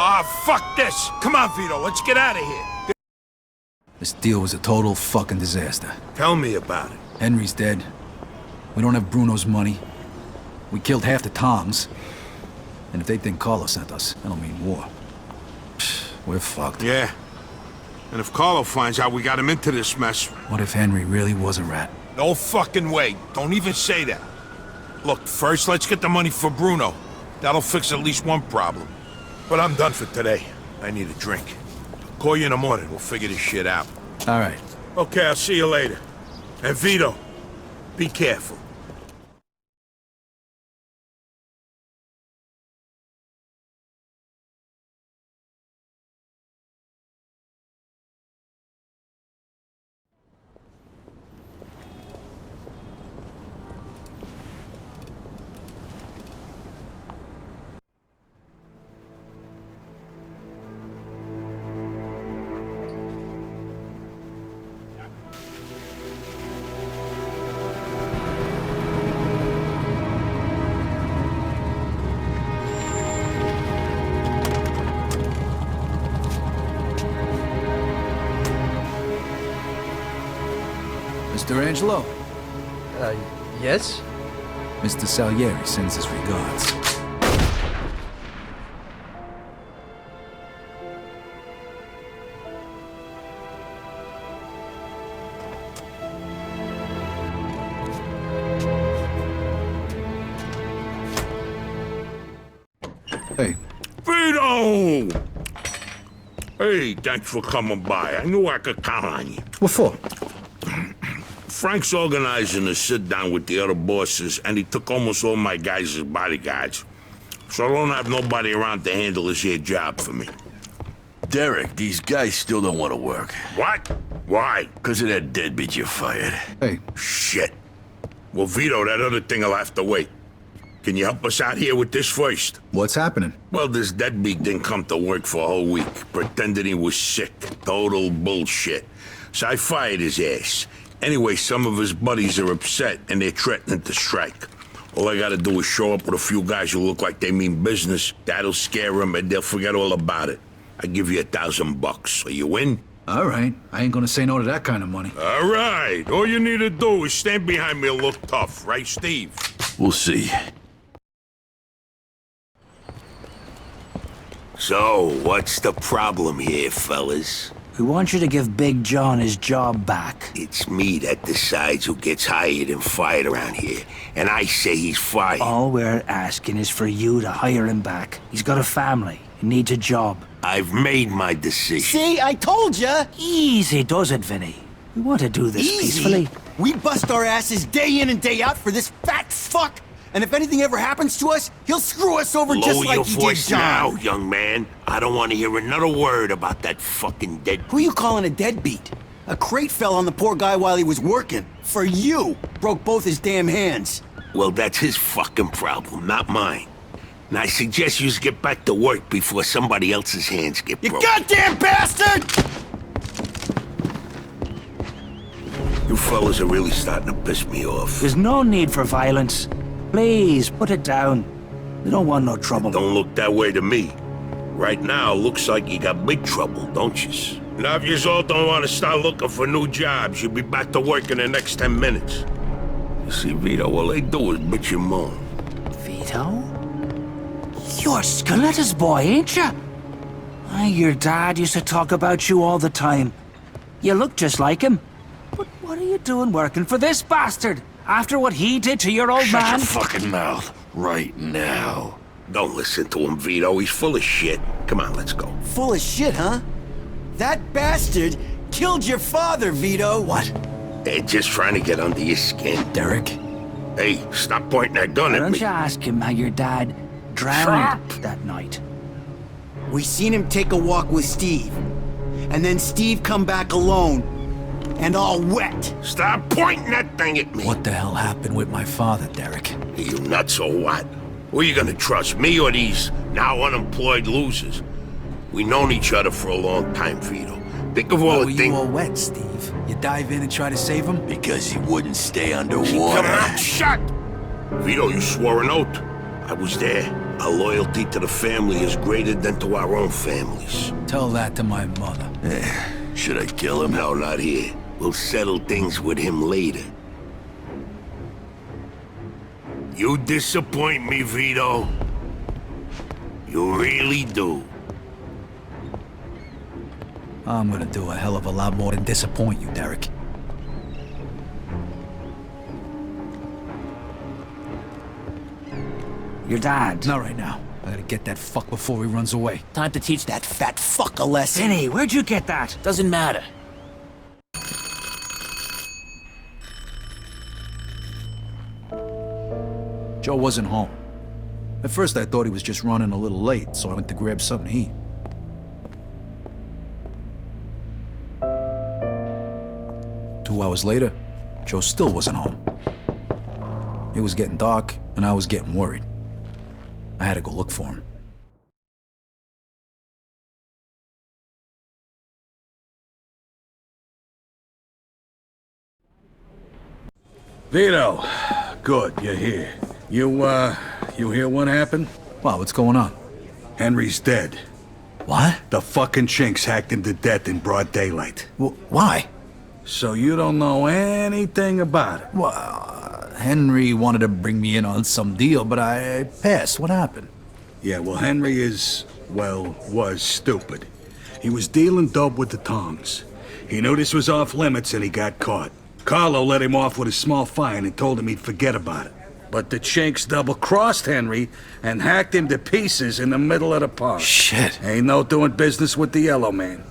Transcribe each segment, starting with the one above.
Ah, fuck this! Come on, Vito, let's get out of here. This deal was a total fucking disaster. Tell me about it. Henry's dead. We don't have Bruno's money. We killed half the Toms. And if they think Carlo sent us, I don't mean war. We're fucked. Yeah. And if Carlo finds out we got him into this mess... What if Henry really was a rat? No fucking way. Don't even say that. Look, first let's get the money for Bruno. That'll fix at least one problem. But I'm done for today. I need a drink. I'll call you in the morning. We'll figure this shit out. All right. Okay, I'll see you later. And Vito, be careful. Mr. Angelo? Yes? Mr. Salieri sends his regards. Hey. Vito! Hey, thanks for coming by. I knew I could count on you. What for? Frank's organizing a sit-down with the other bosses, and he took almost all my guys as bodyguards. So I don't have nobody around to handle this here job for me. Derek, these guys still don't want to work. What? Why? Because of that deadbeat you fired. Hey. Shit. Well, Vito, that other thing will have to wait. Can you help us out here with this first? What's happening? Well, this deadbeat didn't come to work for a whole week, pretending he was sick. Total bullshit. So I fired his ass. Anyway, some of his buddies are upset, and they're threatening to strike. All I gotta do is show up with a few guys who look like they mean business. That'll scare them, and they'll forget all about it. I give you $1,000. Are you in? All right. I ain't gonna say no to that kind of money. All right. All you need to do is stand behind me and look tough, right, Steve? We'll see. So, what's the problem here, fellas? We want you to give Big John his job back. It's me that decides who gets hired and fired around here, and I say he's fired. All we're asking is for you to hire him back. He's got a family. He needs a job. I've made my decision. See, I told ya! Easy does it, Vinny. We want to do this peacefully. We bust our asses day in and day out for this fat fuck, and if anything ever happens to us, he'll screw us over just like he did voice John. now, young man. I don't want to hear another word about that fucking dead... Who you calling a deadbeat? A crate fell on the poor guy while he was working. For you. Broke both his damn hands. Well, that's his fucking problem, not mine. And I suggest you get back to work before somebody else's hands get broken. You goddamn bastard! You fellas are really starting to piss me off. There's no need for violence. Please, put it down. We don't want no trouble. Don't look that way to me. Right now, looks like you got big trouble, don't you? Now, if you all don't want to start looking for new jobs, you'll be back to work in the next 10 minutes. You see, Vito, all they do is bitch and moan. Vito? You're Scoletta's boy, ain't you? Your dad used to talk about you all the time. You look just like him. But what are you doing working for this bastard? After what he did to your old man? Shut your fucking mouth right now. Don't listen to him, Vito. He's full of shit. Come on, let's go. Full of shit, huh? That bastard killed your father, Vito. What? They're just trying to get under your skin. Derek? Hey, stop pointing that gun Why at don't me. you ask him how your dad drowned that night? We seen him take a walk with Steve. And then Steve come back alone. And all wet. Stop pointing that thing at me. What the hell happened with my father, Derek? Are you nuts or what? Who are you gonna trust, me or these now unemployed losers? We known each other for a long time, Vito. Think of all Why the were things... you all wet, Steve? You dive in and try to save him? Because he wouldn't stay Come underwater. on, shut! Vito, you swore an oath. I was there. Our loyalty to the family is greater than to our own families. Tell that to my mother. Should I kill him? No, not here. We'll settle things with him later. You disappoint me, Vito. You really do. I'm gonna do a hell of a lot more than disappoint you, Derek. Your dad. Not right now. I gotta get that fuck before he runs away. Time to teach that fat fuck a lesson. Vinny, where'd you get that? Doesn't matter. Joe wasn't home. At first I thought he was just running a little late, so I went to grab something to eat. Two hours later, Joe still wasn't home. It was getting dark, and I was getting worried. I had to go look for him. Vito, good, you're here. You hear what happened? Wow, what's going on? Henry's dead. What? The fucking chinks hacked him to death in broad daylight. Why? So you don't know anything about it? Well, Henry wanted to bring me in on some deal, but I passed. What happened? Yeah, well, Henry was stupid. He was dealing dope with the tongs. He knew this was off limits and he got caught. Carlo let him off with a small fine and told him he'd forget about it. But the chinks double-crossed Henry and hacked him to pieces in the middle of the park. Shit. Ain't no doing business with the Yellow Man.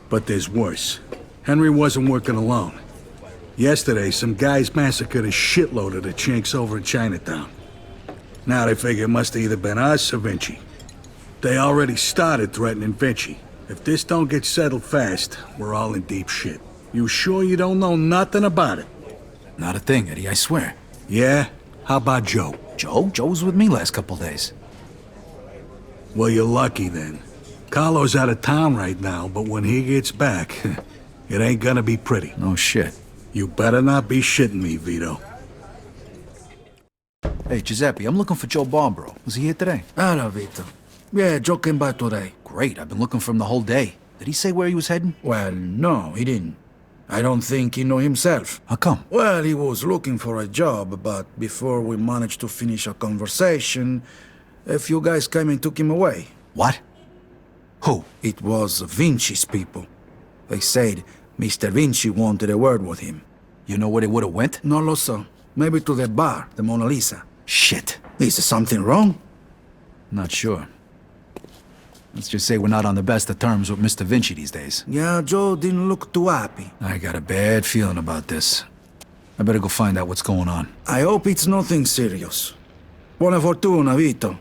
But there's worse. Henry wasn't working alone. Yesterday, some guys massacred a shitload of the chinks over in Chinatown. Now they figure it must have either been us or Vinci. They already started threatening Vinci. If this don't get settled fast, we're all in deep shit. You sure you don't know nothing about it? Not a thing, Eddie, I swear. Yeah? How about Joe? Joe? Joe was with me last couple days. Well, you're lucky then. Carlo's out of town right now, but when he gets back, it ain't gonna be pretty. No shit. You better not be shitting me, Vito. Hey, Giuseppe, I'm looking for Joe Barbaro. Was he here today? Hello, Vito. Yeah, Joe came by today. Great, I've been looking for him the whole day. Did he say where he was heading? Well, no, he didn't. I don't think he knew himself. How come? Well, he was looking for a job, but before we managed to finish a conversation, a few guys came and took him away. What? Who? It was Vinci's people. They said Mr. Vinci wanted a word with him. You know where they would've went? No, lo so. Maybe to the bar, the Mona Lisa. Shit. Is something wrong? Not sure. Let's just say we're not on the best of terms with Mr. Vinci these days. Yeah, Joe didn't look too happy. I got a bad feeling about this. I better go find out what's going on. I hope it's nothing serious. Buona fortuna, Vito.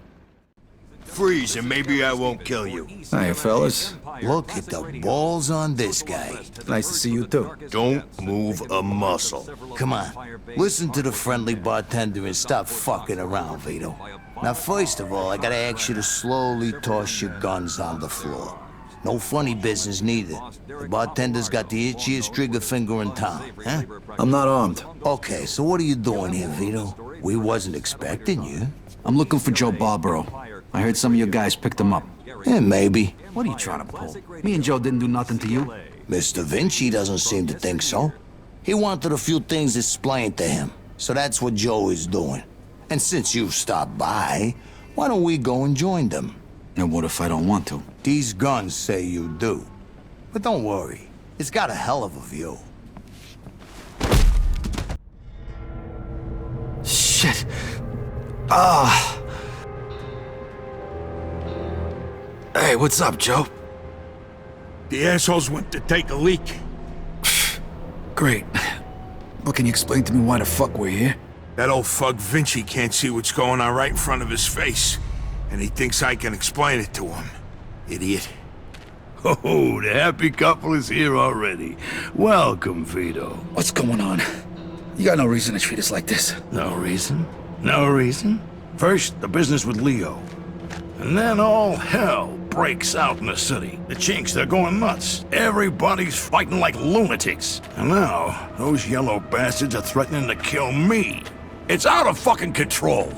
Freeze and maybe I won't kill you. Hiya, fellas. Look at the balls on this guy. Nice to see you, too. Don't move a muscle. Come on, listen to the friendly bartender and stop fucking around, Vito. Now, first of all, I gotta ask you to slowly toss your guns on the floor. No funny business, neither. The bartender's got the itchiest trigger finger in town, huh? I'm not armed. Okay, so what are you doing here, Vito? We wasn't expecting you. I'm looking for Joe Barbaro. I heard some of your guys picked him up. Yeah, maybe. What are you trying to pull? Me and Joe didn't do nothing to you. Mr. Vinci doesn't seem to think so. He wanted a few things explained to him, so that's what Joe is doing. And since you've stopped by, why don't we go and join them? And what if I don't want to? These guns say you do. But don't worry, it's got a hell of a view. Shit. Ah. Hey, what's up, Joe? The assholes went to take a leak. Great. But can you explain to me why the fuck we're here? That old fuck Vinci can't see what's going on right in front of his face. And he thinks I can explain it to him. Idiot. Oh, the happy couple is here already. Welcome, Vito. What's going on? You got no reason to treat us like this. No reason? No reason? First, the business with Leo. And then all hell breaks out in the city. The chinks, they're going nuts. Everybody's fighting like lunatics. And now, those yellow bastards are threatening to kill me. It's out of fucking control.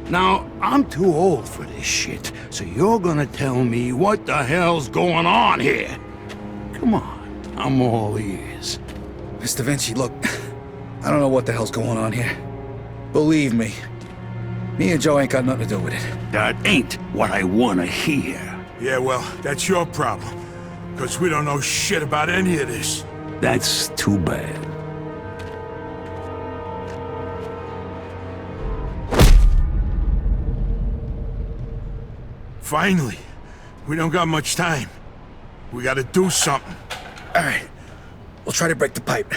Now, I'm too old for this shit, so you're gonna tell me what the hell's going on here. Come on, I'm all ears. Mr. Vinci, look, I don't know what the hell's going on here. Believe me, me and Joe ain't got nothing to do with it. That ain't what I wanna hear. Yeah, well, that's your problem. Because we don't know shit about any of this. That's too bad. Finally. We don't got much time. We gotta do something. All right, we'll try to break the pipe.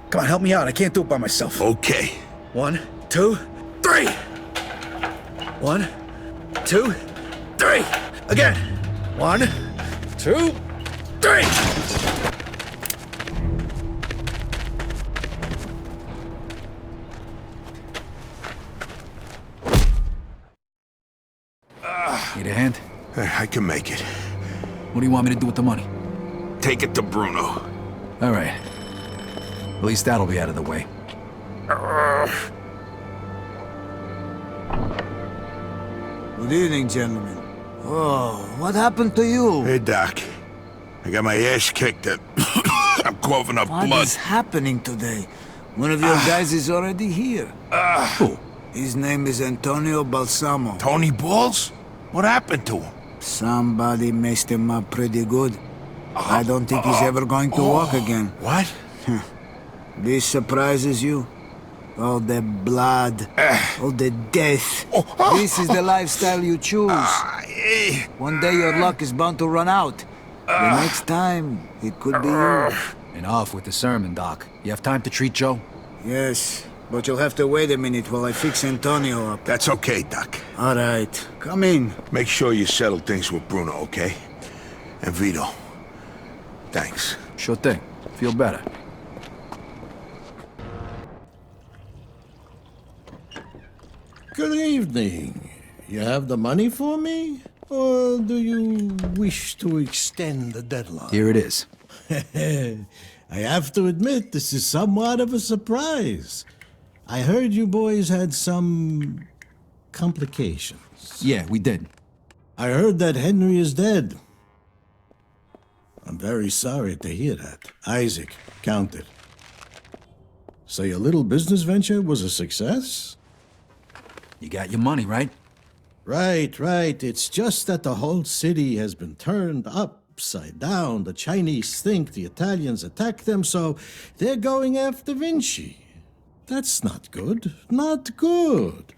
Come on, help me out. I can't do it by myself. Okay. 1, 2, 3! 1, 2, 3! Again! 1, 2, 3! Need a hand? I can make it. What do you want me to do with the money? Take it to Bruno. All right. At least that'll be out of the way. Good evening, gentlemen. Oh, what happened to you? Hey, Doc. I got my ass kicked. I'm coughing up What blood. is happening today? One of your guys is already here. Who? His name is Antonio Balsamo. Tony Balls? What happened to him? Somebody messed him up pretty good. I don't think he's ever going to walk again. What? This surprises you? All the blood, all the death. This is the lifestyle you choose. One day your luck is bound to run out. The next time, it could be you. Enough with the sermon, Doc. You have time to treat Joe? Yes, but you'll have to wait a minute while I fix Antonio up. That's okay, Doc. All right, come in. Make sure you settle things with Bruno, okay? And Vito. Thanks. Sure thing. Feel better. Good evening. You have the money for me? Or do you wish to extend the deadline? Here it is. I have to admit, this is somewhat of a surprise. I heard you boys had some complications. Yeah, we did. I heard that Henry is dead. I'm very sorry to hear that. Isaac, count it. So your little business venture was a success? You got your money, right? Right. It's just that the whole city has been turned upside down. The Chinese think the Italians attacked them, so they're going after Vinci. That's not good. Not good.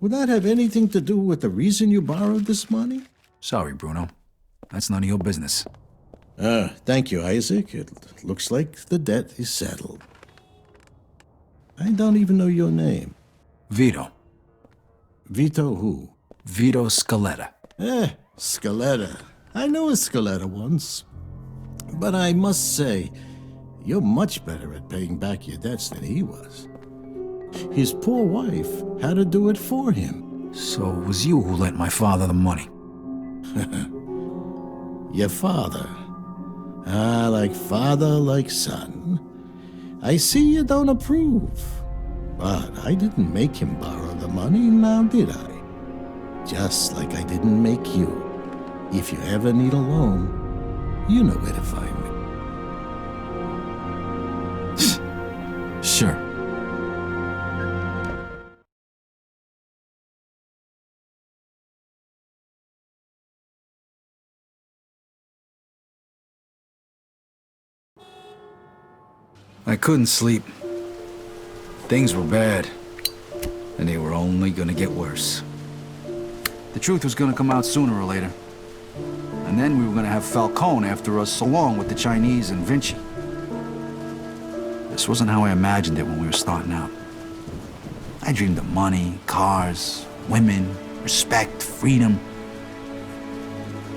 Would that have anything to do with the reason you borrowed this money? Sorry, Bruno. That's none of your business. Thank you, Isaac. It looks like the debt is settled. I don't even know your name. Vito. Vito who? Vito Scaletta. Scaletta. I knew a Scaletta once. But I must say, you're much better at paying back your debts than he was. His poor wife had to do it for him. So it was you who lent my father the money? Your father? Like father, like son. I see you don't approve. But I didn't make him borrow the money, now did I? Just like I didn't make you. If you ever need a loan, you know where to find me. Sure. I couldn't sleep. Things were bad, and they were only gonna get worse. The truth was gonna come out sooner or later. And then we were gonna have Falcone after us, along with the Chinese and Vinci. This wasn't how I imagined it when we were starting out. I dreamed of money, cars, women, respect, freedom.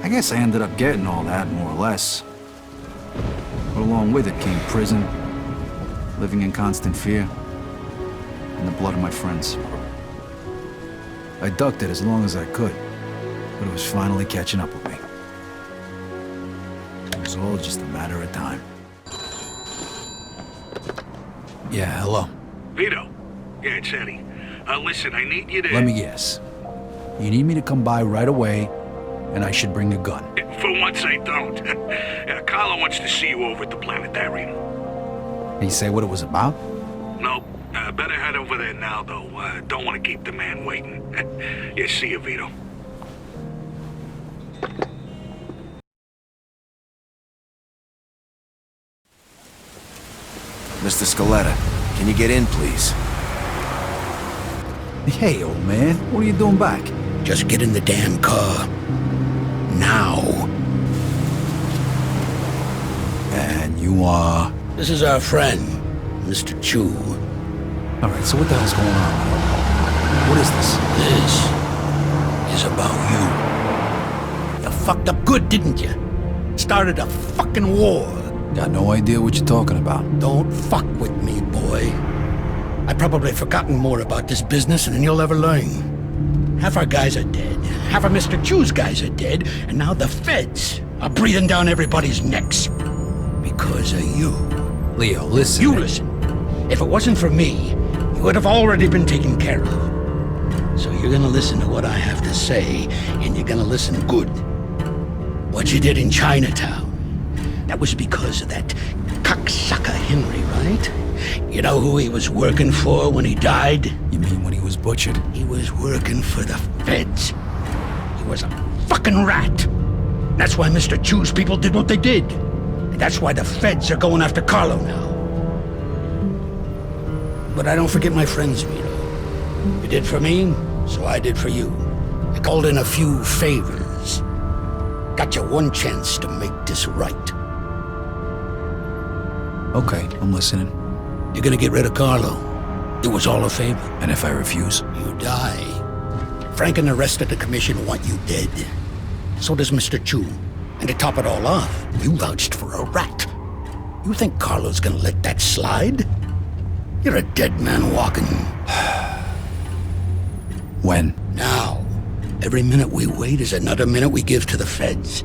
I guess I ended up getting all that, more or less. But along with it came prison, living in constant fear, and the blood of my friends. I ducked it as long as I could, but it was finally catching up with me. It was all just a matter of time. Yeah, hello. Vito. Yeah, it's Eddie. Listen, I need you to... Let me guess. You need me to come by right away, and I should bring a gun. For once, I don't. Carlo wants to see you over at the planetarium. Did he say what it was about? No, better head over there now, though. Don't want to keep the man waiting. Yeah, see you, Vito. Mr. Scaletta, can you get in, please? Hey, old man, what are you doing back? Just get in the damn car. Now. And you are... This is our friend, Mr. Chu. All right, so what the hell's going on? What is this? This is about you. You fucked up good, didn't you? Started a fucking war. Got no idea what you're talking about. Don't fuck with me, boy. I've probably forgotten more about this business than you'll ever learn. Half our guys are dead. Half of Mr. Chu's guys are dead. And now the feds are breathing down everybody's necks. Because of you. Leo, listen. You listen. If it wasn't for me, you would have already been taken care of. So you're gonna listen to what I have to say, and you're gonna listen good. What you did in Chinatown, that was because of that cocksucker Henry, right? You know who he was working for when he died? You mean when he was butchered? He was working for the feds. He was a fucking rat. That's why Mr. Chu's people did what they did. And that's why the feds are going after Carlo now. But I don't forget my friends, Vito. You did for me, so I did for you. I called in a few favors. Got you one chance to make this right. Okay, I'm listening. You're gonna get rid of Carlo. It was all a favor. And if I refuse? You die. Frank and the rest of the commission want you dead. So does Mr. Chu. And to top it all off, you vouched for a rat. You think Carlo's gonna let that slide? You're a dead man walking. When? Now. Every minute we wait is another minute we give to the feds.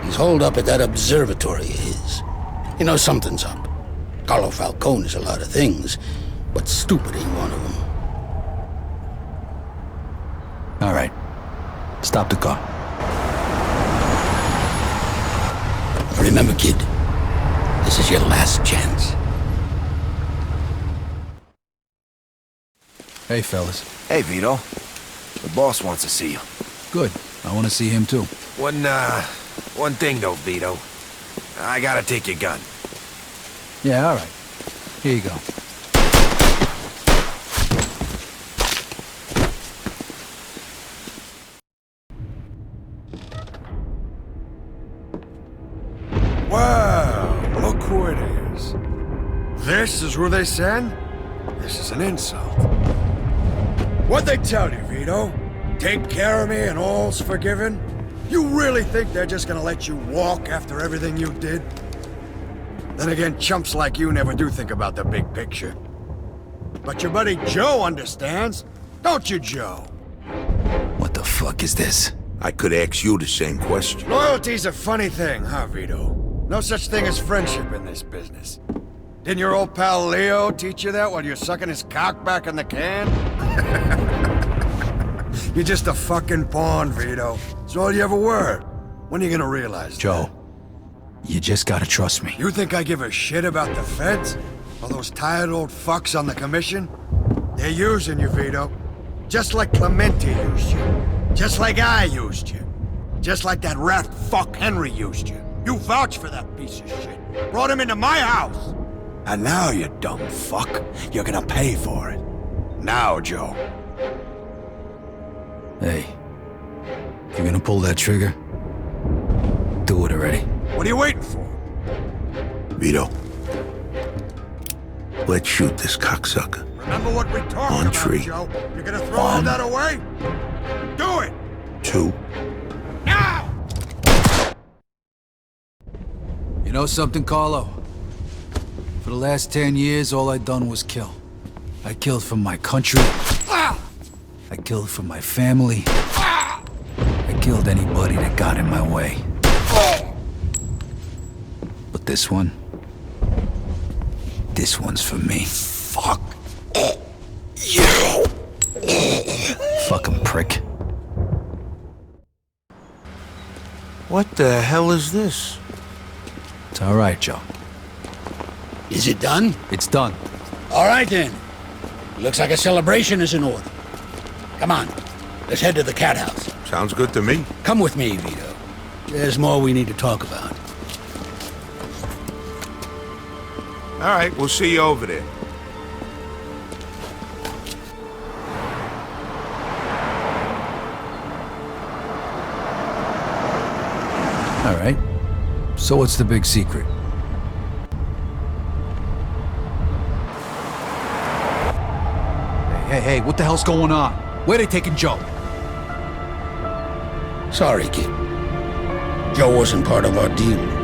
He's holed up at that observatory of his. You know something's up. Carlo Falcone is a lot of things, but stupid ain't one of them. All right. Stop the car. Remember, kid, this is your last chance. Hey, fellas. Hey, Vito. The boss wants to see you. Good. I want to see him, too. One thing, though, Vito. I gotta take your gun. Yeah, all right. Here you go. Wow, look who it is. This is who they send? This is an insult. What'd they tell you, Vito? Take care of me and all's forgiven? You really think they're just gonna let you walk after everything you did? Then again, chumps like you never do think about the big picture. But your buddy Joe understands, don't you, Joe? What the fuck is this? I could ask you the same question. Loyalty's a funny thing, huh, Vito? No such thing as friendship in this business. Didn't your old pal Leo teach you that while you're sucking his cock back in the can? You're just a fucking pawn, Vito. That's all you ever were. When are you gonna realize that? Joe, you just gotta trust me. You think I give a shit about the feds? All those tired old fucks on the commission? They're using you, Vito. Just like Clemente used you. Just like I used you. Just like that rat fuck Henry used you. You vouched for that piece of shit. Brought him into my house. And now, you dumb fuck, you're gonna pay for it. Now, Joe. Hey, if you're gonna pull that trigger, do it already. What are you waiting for? Vito, let's shoot this cocksucker. Remember what we talked On about, tree. Joe? You're gonna throw all that away? Do it! 2. Now! You know something, Carlo? For the last 10 years, all I done was kill. I killed for my country. I killed for my family. I killed anybody that got in my way. But this one's for me. Fuck. Fucking prick. What the hell is this? It's all right, Joe. Is it done? It's done. All right, then. Looks like a celebration is in order. Come on, let's head to the cat house. Sounds good to me. Come with me, Vito. There's more we need to talk about. All right, we'll see you over there. All right. So what's the big secret? Hey, what the hell's going on? Where they taking Joe? Sorry, kid. Joe wasn't part of our deal.